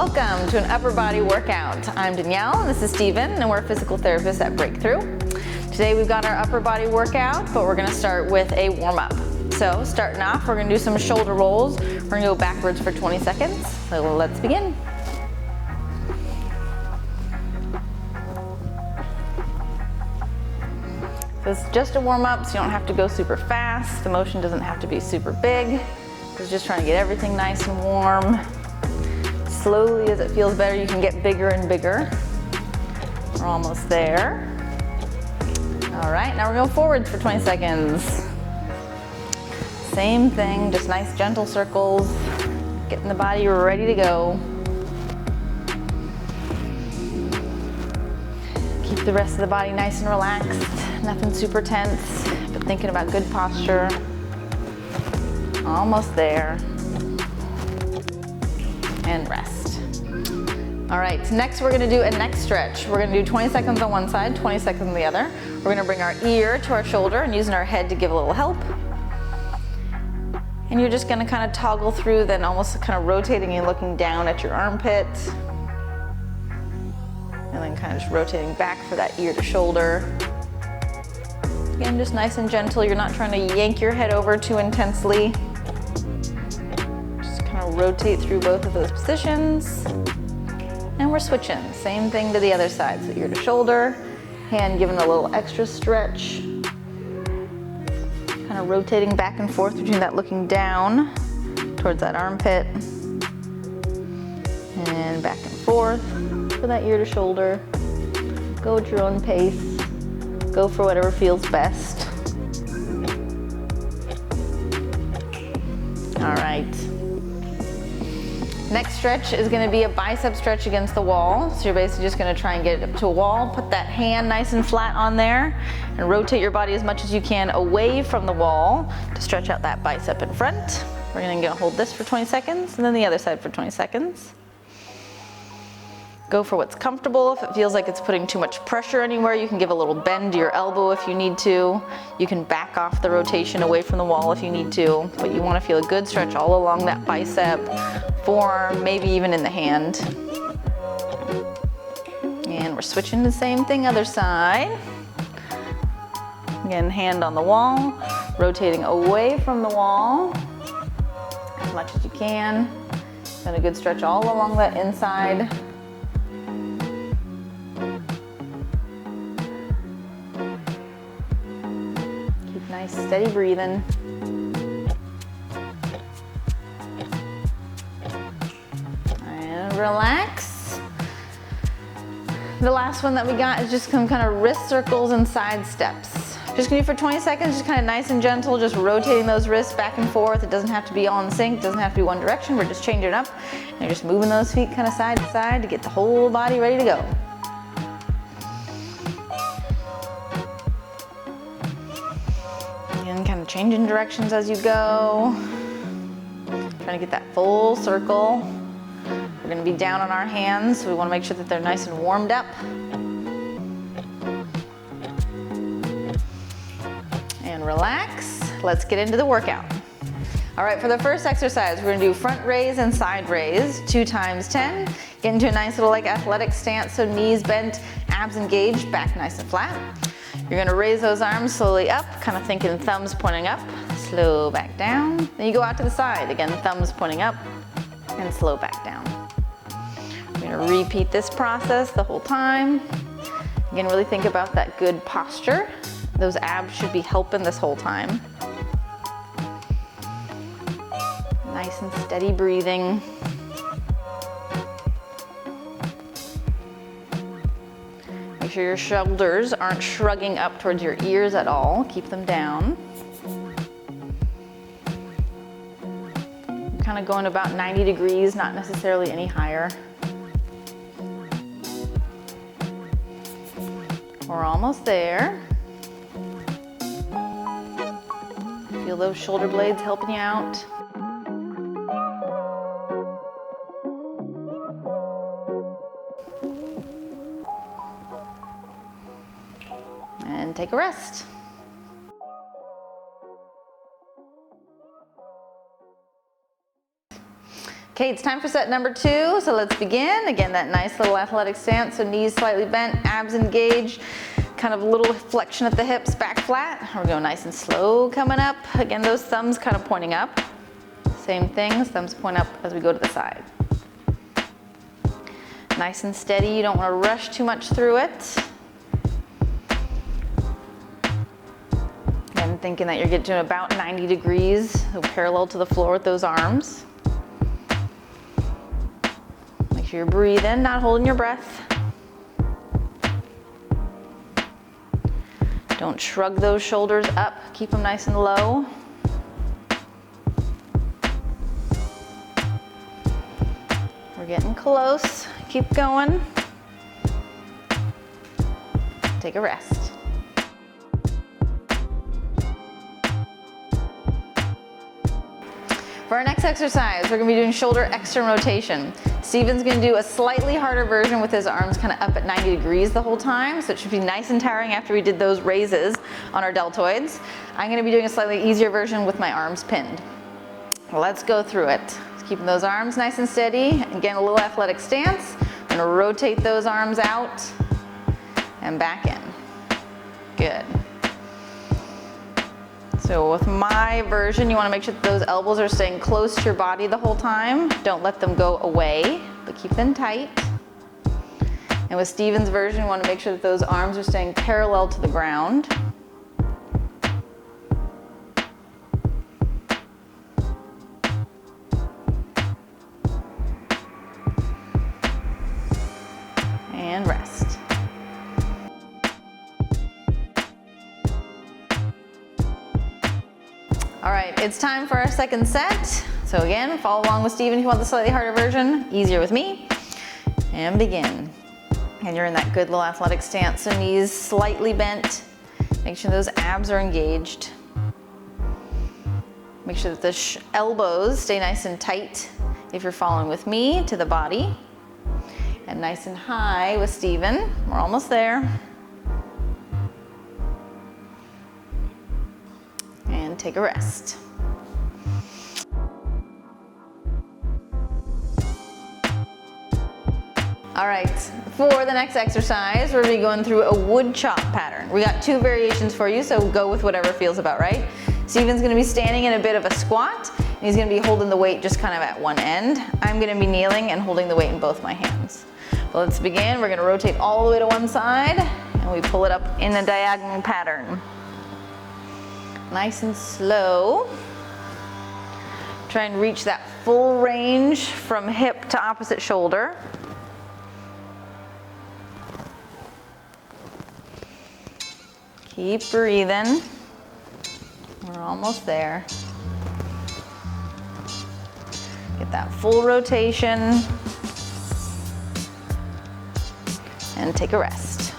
Welcome to an upper body workout. I'm Danielle and this is Stephen and we're physical therapists at Breakthrough. Today we've got our upper body workout, but we're gonna start with a warm-up. So starting off, we're gonna do some shoulder rolls. We're gonna go backwards for 20 seconds. So let's begin. So it's just a warm-up, so you don't have to go super fast. The motion doesn't have to be super big. It's just trying to get everything nice and warm. Slowly, as it feels better, you can get bigger and bigger. We're almost there. All right, now we're going forwards for 20 seconds. Same thing, just nice gentle circles. Getting the body ready to go. Keep the rest of the body nice and relaxed. Nothing super tense, but thinking about good posture. Almost there. And rest. All right, next we're gonna do a neck stretch. We're gonna do 20 seconds on one side, 20 seconds on the other. We're gonna bring our ear to our shoulder and using our head to give a little help. And you're just gonna kind of toggle through, then almost kind of rotating and looking down at your armpit. And then kind of just rotating back for that ear to shoulder. Again, just nice and gentle. You're not trying to yank your head over too intensely. Rotate through both of those positions. And we're switching. Same thing to the other side. So ear to shoulder, hand giving a little extra stretch. Kind of rotating back and forth between that looking down towards that armpit. And back and forth for that ear to shoulder. Go at your own pace. Go for whatever feels best. All right. Next stretch is going to be a bicep stretch against the wall. So you're basically just going to try and get it up to a wall, put that hand nice and flat on there, and rotate your body as much as you can away from the wall to stretch out that bicep in front. We're going to hold this for 20 seconds and then the other side for 20 seconds. Go for what's comfortable. If it feels like it's putting too much pressure anywhere, you can give a little bend to your elbow if you need to. You can back off the rotation away from the wall if you need to, but you want to feel a good stretch all along that bicep, forearm, maybe even in the hand. And we're switching to the same thing, other side. Again, hand on the wall, rotating away from the wall as much as you can. Then a good stretch all along that inside. Nice steady breathing. And relax. The last one that we got is just some kind of wrist circles and side steps. Just gonna do for 20 seconds, just kind of nice and gentle, just rotating those wrists back and forth. It doesn't have to be all in sync, it doesn't have to be one direction. We're just changing it up. And you're just moving those feet kind of side to side to get the whole body ready to go. Kind of changing directions as you go. Trying to get that full circle. We're going to be down on our hands, so we want to make sure that they're nice and warmed up. And relax. Let's get into the workout. All right, for the first exercise, we're going to do front raise and side raise, 2 times 10. Get into a nice little like athletic stance, so knees bent, abs engaged, back nice and flat. You're gonna raise those arms slowly up, kind of thinking thumbs pointing up, slow back down. Then you go out to the side, again, thumbs pointing up, and slow back down. We're gonna repeat this process the whole time. Again, really think about that good posture. Those abs should be helping this whole time. Nice and steady breathing. Make sure your shoulders aren't shrugging up towards your ears at all. Keep them down. Kind of going about 90 degrees, not necessarily any higher. We're almost there. Feel those shoulder blades helping you out. And take a rest. Okay, it's time for set number 2, so let's begin. Again, that nice little athletic stance, so knees slightly bent, abs engaged, kind of a little flexion at the hips, back flat. We're going nice and slow coming up. Again, those thumbs kind of pointing up. Same thing, thumbs point up as we go to the side. Nice and steady, you don't want to rush too much through it. And thinking that you're getting to about 90 degrees, so parallel to the floor with those arms. Make sure you're breathing, not holding your breath. Don't shrug those shoulders up, keep them nice and low. We're getting close, keep going. Take a rest. For our next exercise, we're gonna be doing shoulder extern rotation. Stephen's gonna do a slightly harder version with his arms kind of up at 90 degrees the whole time, so it should be nice and tiring after we did those raises on our deltoids. I'm gonna be doing a slightly easier version with my arms pinned. Let's go through it. Keeping those arms nice and steady. Again, a little athletic stance. I'm gonna rotate those arms out and back in. Good. So with my version, you want to make sure that those elbows are staying close to your body the whole time. Don't let them go away, but keep them tight. And with Stephen's version, you want to make sure that those arms are staying parallel to the ground. And rest. All right, it's time for our second set. So again, follow along with Stephen if you want the slightly harder version, easier with me. And begin. And you're in that good little athletic stance, so knees slightly bent. Make sure those abs are engaged. Make sure that the elbows stay nice and tight if you're following with me to the body. And nice and high with Stephen. We're almost there. And take a rest. All right, for the next exercise, we're gonna be going through a wood chop pattern. We got 2 variations for you, so go with whatever feels about right. Stephen's gonna be standing in a bit of a squat, and he's gonna be holding the weight just kind of at one end. I'm gonna be kneeling and holding the weight in both my hands. Well, let's begin. We're gonna rotate all the way to one side, and we pull it up in a diagonal pattern. Nice and slow. Try and reach that full range from hip to opposite shoulder. Keep breathing. We're almost there. Get that full rotation. And take a rest.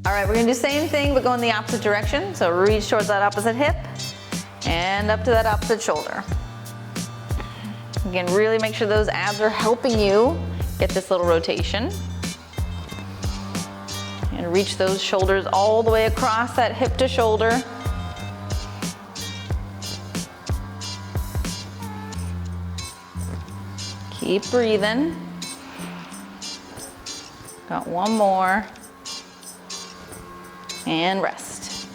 All right, we're gonna do the same thing, but go in the opposite direction. So reach towards that opposite hip and up to that opposite shoulder. Again, really make sure those abs are helping you get this little rotation. And reach those shoulders all the way across that hip to shoulder. Keep breathing. Got one more. And rest.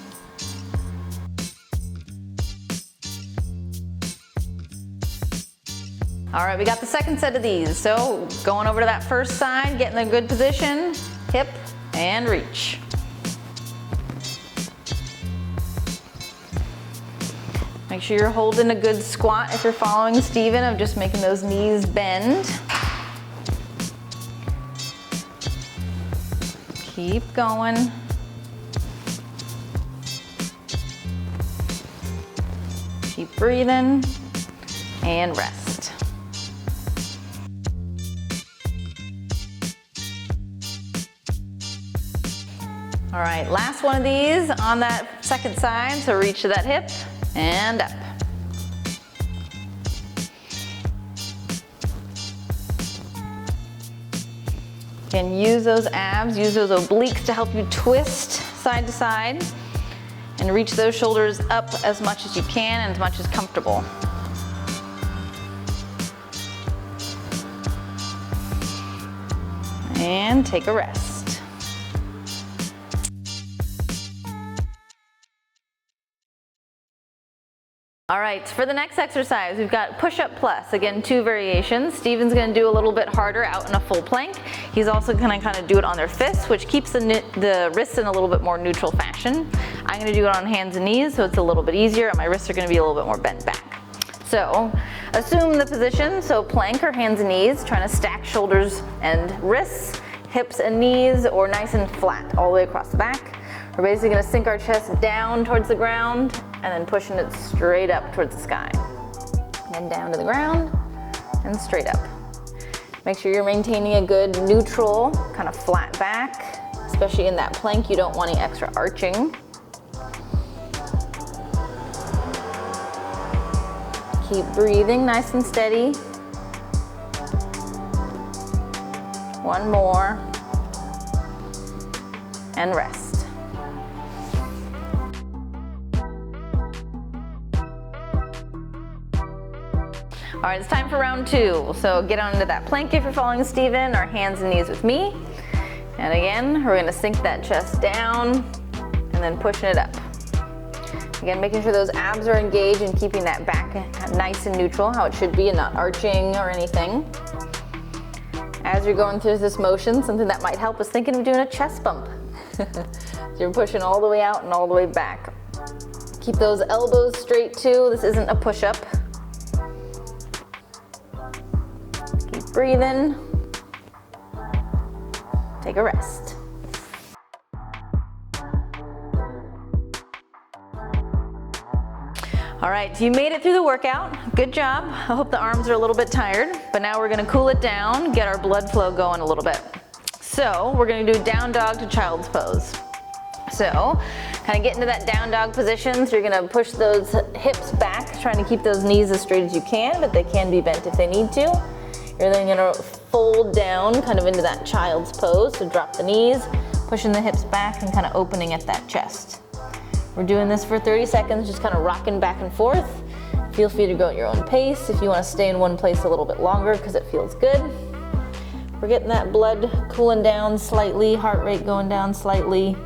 All right, we got the second set of these. So going over to that first side, getting in a good position, hip and reach. Make sure you're holding a good squat if you're following Stephen, of just making those knees bend. Keep going. Keep breathing and rest. All right, last one of these on that second side, so reach to that hip and up. Again, use those abs, use those obliques to help you twist side to side. and reach those shoulders up as much as you can and as much as comfortable. And take a rest. All right, for the next exercise, we've got push-up plus. Again, 2 variations. Stephen's gonna do a little bit harder out in a full plank. He's also gonna kind of do it on their fists, which keeps the wrists in a little bit more neutral fashion. I'm gonna do it on hands and knees, so it's a little bit easier, and my wrists are gonna be a little bit more bent back. So, assume the position, so plank or hands and knees, trying to stack shoulders and wrists, hips and knees, or nice and flat all the way across the back. We're basically gonna sink our chest down towards the ground and then pushing it straight up towards the sky. And down to the ground and straight up. Make sure you're maintaining a good neutral, kind of flat back, especially in that plank. You don't want any extra arching. Keep breathing nice and steady. One more. And rest. All right, it's time for round 2. So get onto that plank if you're following Stephen, or hands and knees with me. And again, we're gonna sink that chest down and then pushing it up. Again, making sure those abs are engaged and keeping that back nice and neutral, how it should be, and not arching or anything. As you're going through this motion, something that might help is thinking of doing a chest bump. So you're pushing all the way out and all the way back. Keep those elbows straight too. This isn't a push-up. Keep breathing. Take a rest. All right, so you made it through the workout. Good job. I hope the arms are a little bit tired, but now we're gonna cool it down, get our blood flow going a little bit. So we're gonna do down dog to child's pose. So kind of get into that down dog position. So you're gonna push those hips back, trying to keep those knees as straight as you can, but they can be bent if they need to. You're then gonna fold down kind of into that child's pose. So drop the knees, pushing the hips back and kind of opening at that chest. We're doing this for 30 seconds, just kind of rocking back and forth. Feel free to go at your own pace if you want to stay in one place a little bit longer because it feels good. We're getting that blood cooling down slightly, heart rate going down slightly.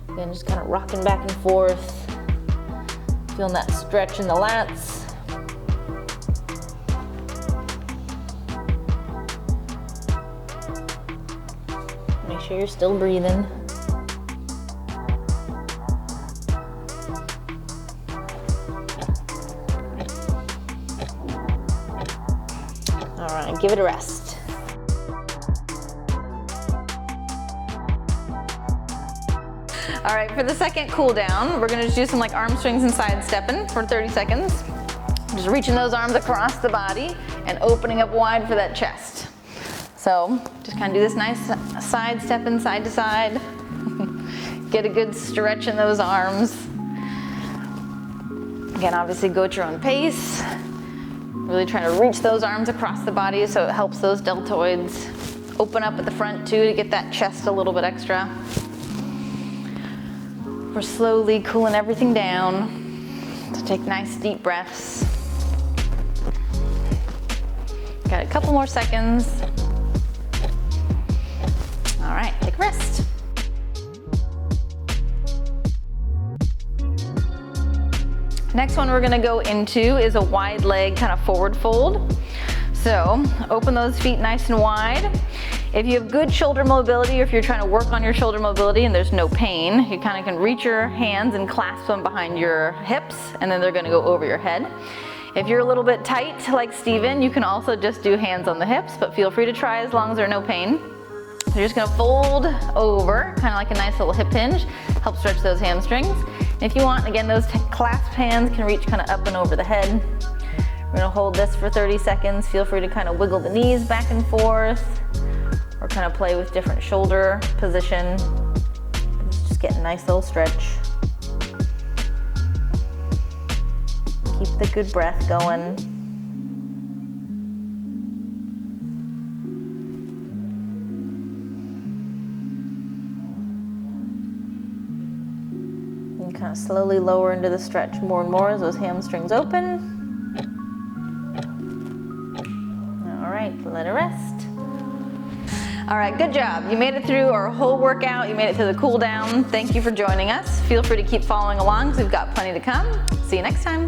Again, just kind of rocking back and forth. Feeling that stretch in the lats. Make sure you're still breathing. All right, give it a rest. All right, for the second cool down, we're gonna just do some like arm swings and side stepping for 30 seconds. Just reaching those arms across the body and opening up wide for that chest. So just kind of do this nice side stepping side to side. Get a good stretch in those arms. Again, obviously go at your own pace. Really trying to reach those arms across the body so it helps those deltoids open up at the front too to get that chest a little bit extra. We're slowly cooling everything down. So take nice deep breaths. Got a couple more seconds. All right, take a rest. Next one we're gonna go into is a wide leg kind of forward fold. So open those feet nice and wide. If you have good shoulder mobility, or if you're trying to work on your shoulder mobility and there's no pain, you kind of can reach your hands and clasp them behind your hips, and then they're gonna go over your head. If you're a little bit tight, like Stephen, you can also just do hands on the hips, but feel free to try as long as there's no pain. So you're just gonna fold over, kind of like a nice little hip hinge, help stretch those hamstrings. If you want, again, those clasped hands can reach kind of up and over the head. We're gonna hold this for 30 seconds. Feel free to kind of wiggle the knees back and forth, or kind of play with different shoulder position. Just get a nice little stretch. Keep the good breath going. Kind of slowly lower into the stretch more and more as those hamstrings open. All right, let it rest. All right, good job. You made it through our whole workout. You made it to the cool down. Thank you for joining us. Feel free to keep following along because we've got plenty to come. See you next time.